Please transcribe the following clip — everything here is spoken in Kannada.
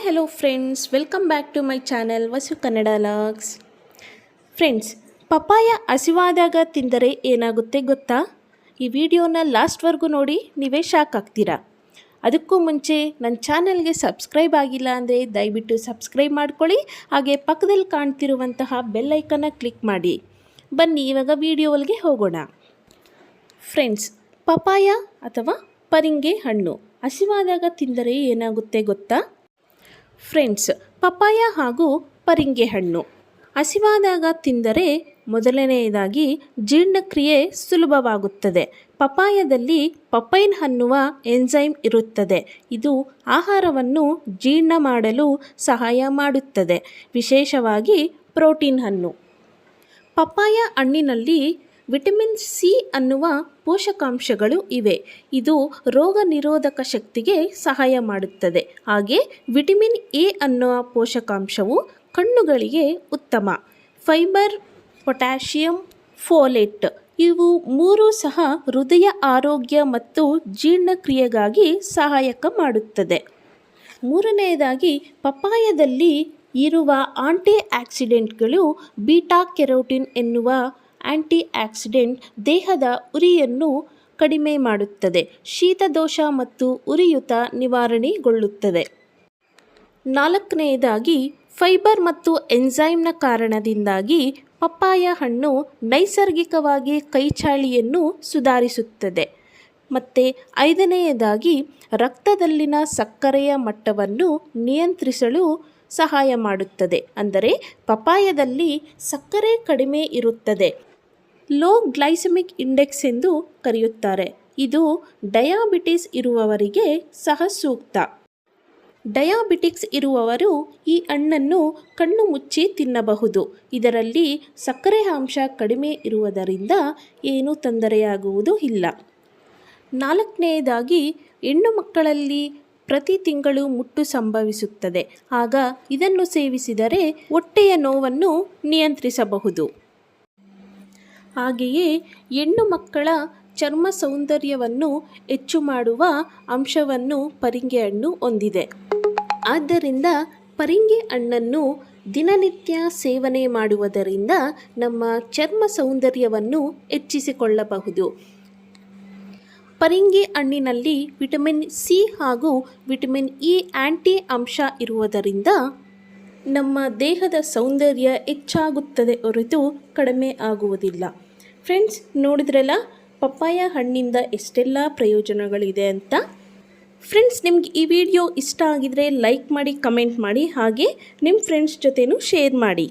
hello friends, welcome back to my channel Vasu Kannada vlogs. Friends, ಪಪ್ಪಾಯ ಹಸಿವಾದಾಗ ತಿಂದರೆ ಏನಾಗುತ್ತೆ ಗೊತ್ತಾ? ಈ ವಿಡಿಯೋನ ಲಾಸ್ಟ್ವರೆಗೂ ನೋಡಿ ನೀವೇ ಶಾಕ್ ಆಗ್ತೀರಾ. ಅದಕ್ಕೂ ಮುಂಚೆ ನನ್ನ ಚಾನಲ್ಗೆ ಸಬ್ಸ್ಕ್ರೈಬ್ ಆಗಿಲ್ಲ ಅಂದರೆ ದಯವಿಟ್ಟು ಸಬ್ಸ್ಕ್ರೈಬ್ ಮಾಡ್ಕೊಳ್ಳಿ. ಹಾಗೆ ಪಕ್ಕದಲ್ಲಿ ಕಾಣ್ತಿರುವಂತಹ ಬೆಲ್ ಐಕನ್ನ ಕ್ಲಿಕ್ ಮಾಡಿ. ಬನ್ನಿ ಇವಾಗ ವಿಡಿಯೋವಲ್ಗೆ ಹೋಗೋಣ. ಫ್ರೆಂಡ್ಸ್, ಪಪ್ಪಾಯ ಅಥವಾ ಪರಿಂಗೆ ಹಣ್ಣು ಹಸಿವಾದಾಗ ತಿಂದರೆ ಏನಾಗುತ್ತೆ ಗೊತ್ತಾ? ಫ್ರೆಂಡ್ಸ್, ಪಪ್ಪಾಯ ಹಾಗೂ ಪರಿಂಗೆ ಹಣ್ಣು ಹಸಿವಾದಾಗ ತಿಂದರೆ ಮೊದಲನೆಯದಾಗಿ ಜೀರ್ಣಕ್ರಿಯೆ ಸುಲಭವಾಗುತ್ತದೆ. ಪಪ್ಪಾಯದಲ್ಲಿ ಪಪೈನ್ ಅನ್ನುವ ಎನ್ಸೈಮ್ ಇರುತ್ತದೆ. ಇದು ಆಹಾರವನ್ನು ಜೀರ್ಣ ಮಾಡಲು ಸಹಾಯ ಮಾಡುತ್ತದೆ, ವಿಶೇಷವಾಗಿ ಪ್ರೋಟೀನ್ ಹಣ್ಣು. ಪಪ್ಪಾಯ ಹಣ್ಣಿನಲ್ಲಿ ವಿಟಮಿನ್ ಸಿ ಅನ್ನುವ ಪೋಷಕಾಂಶಗಳು ಇವೆ. ಇದು ರೋಗ ನಿರೋಧಕ ಶಕ್ತಿಗೆ ಸಹಾಯ ಮಾಡುತ್ತದೆ. ಹಾಗೆ ವಿಟಮಿನ್ ಎ ಅನ್ನುವ ಪೋಷಕಾಂಶವು ಕಣ್ಣುಗಳಿಗೆ ಉತ್ತಮ. ಫೈಬರ್, ಪೊಟ್ಯಾಷಿಯಂ, ಫೋಲೇಟ್ ಇವು ಮೂರೂ ಸಹ ಹೃದಯ ಆರೋಗ್ಯ ಮತ್ತು ಜೀರ್ಣಕ್ರಿಯೆಗಾಗಿ ಸಹಾಯಕ ಮಾಡುತ್ತದೆ. ಮೂರನೆಯದಾಗಿ ಪಪ್ಪಾಯದಲ್ಲಿ ಇರುವ ಆಂಟಿ ಆಕ್ಸಿಡೆಂಟ್ಗಳು ಬೀಟಾ ಕೆರೋಟಿನ್ ಎನ್ನುವ ಆಂಟಿ ಆಕ್ಸಿಡೆಂಟ್ ದೇಹದ ಉರಿಯನ್ನು ಕಡಿಮೆ ಮಾಡುತ್ತದೆ. ಶೀತದೋಷ ಮತ್ತು ಉರಿಯೂತ ನಿವಾರಣೆಗೊಳ್ಳುತ್ತದೆ. ನಾಲ್ಕನೆಯದಾಗಿ ಫೈಬರ್ ಮತ್ತು ಎನ್ಸೈಮ್ನ ಕಾರಣದಿಂದಾಗಿ ಪಪ್ಪಾಯ ಹಣ್ಣು ನೈಸರ್ಗಿಕವಾಗಿ ಕೈಚಾಳಿಯನ್ನು ಸುಧಾರಿಸುತ್ತದೆ. ಮತ್ತು ಐದನೆಯದಾಗಿ ರಕ್ತದಲ್ಲಿನ ಸಕ್ಕರೆಯ ಮಟ್ಟವನ್ನು ನಿಯಂತ್ರಿಸಲು ಸಹಾಯ ಮಾಡುತ್ತದೆ. ಅಂದರೆ ಪಪ್ಪಾಯದಲ್ಲಿ ಸಕ್ಕರೆ ಕಡಿಮೆ ಇರುತ್ತದೆ. ಲೋ ಗ್ಲೈಸೆಮಿಕ್ ಇಂಡೆಕ್ಸ್ ಎಂದು ಕರೆಯುತ್ತಾರೆ. ಇದು ಡಯಾಬಿಟಿಸ್ ಇರುವವರಿಗೆ ಸಹ ಸೂಕ್ತ. ಡಯಾಬಿಟಿಕ್ಸ್ ಇರುವವರು ಈ ಹಣ್ಣನ್ನು ಕಣ್ಣು ಮುಚ್ಚಿ ತಿನ್ನಬಹುದು. ಇದರಲ್ಲಿ ಸಕ್ಕರೆ ಅಂಶ ಕಡಿಮೆ ಇರುವುದರಿಂದ ಏನೂ ತೊಂದರೆಯಾಗುವುದು ಇಲ್ಲ. ನಾಲ್ಕನೆಯದಾಗಿ ಹೆಣ್ಣು ಮಕ್ಕಳಲ್ಲಿ ಪ್ರತಿ ತಿಂಗಳು ಮುಟ್ಟು ಸಂಭವಿಸುತ್ತದೆ. ಆಗ ಇದನ್ನು ಸೇವಿಸಿದರೆ ಹೊಟ್ಟೆಯ ನೋವನ್ನು ನಿಯಂತ್ರಿಸಬಹುದು. ಹಾಗೆಯೇ ಹೆಣ್ಣು ಮಕ್ಕಳ ಚರ್ಮ ಸೌಂದರ್ಯವನ್ನು ಹೆಚ್ಚು ಮಾಡುವ ಅಂಶವನ್ನು ಪರಿಂಗೆ ಹಣ್ಣು ಹೊಂದಿದೆ. ಆದ್ದರಿಂದ ಪರಿಂಗೆ ಹಣ್ಣನ್ನು ದಿನನಿತ್ಯ ಸೇವನೆ ಮಾಡುವುದರಿಂದ ನಮ್ಮ ಚರ್ಮ ಸೌಂದರ್ಯವನ್ನು ಹೆಚ್ಚಿಸಿಕೊಳ್ಳಬಹುದು. ಪರಿಂಗೆ ಹಣ್ಣಿನಲ್ಲಿ ವಿಟಮಿನ್ ಸಿ ಹಾಗೂ ವಿಟಮಿನ್ ಇ ಆಂಟಿ ಅಂಶ ಇರುವುದರಿಂದ ನಮ್ಮ ದೇಹದ ಸೌಂದರ್ಯ ಹೆಚ್ಚಾಗುತ್ತದೆ ಹೊರತು ಕಡಿಮೆ ಆಗುವುದಿಲ್ಲ. ಫ್ರೆಂಡ್ಸ್, ನೋಡಿದ್ರಲ್ಲ ಪಪ್ಪಾಯ ಹಣ್ಣಿಂದ ಎಷ್ಟೆಲ್ಲ ಪ್ರಯೋಜನಗಳಿದೆ ಅಂತ. ಫ್ರೆಂಡ್ಸ್, ನಿಮ್ಗೆ ಈ ವಿಡಿಯೋ ಇಷ್ಟ ಆಗಿದರೆ ಲೈಕ್ ಮಾಡಿ, ಕಮೆಂಟ್ ಮಾಡಿ, ಹಾಗೆ ನಿಮ್ಮ ಫ್ರೆಂಡ್ಸ್ ಜೊತೆನೂ ಶೇರ್ ಮಾಡಿ.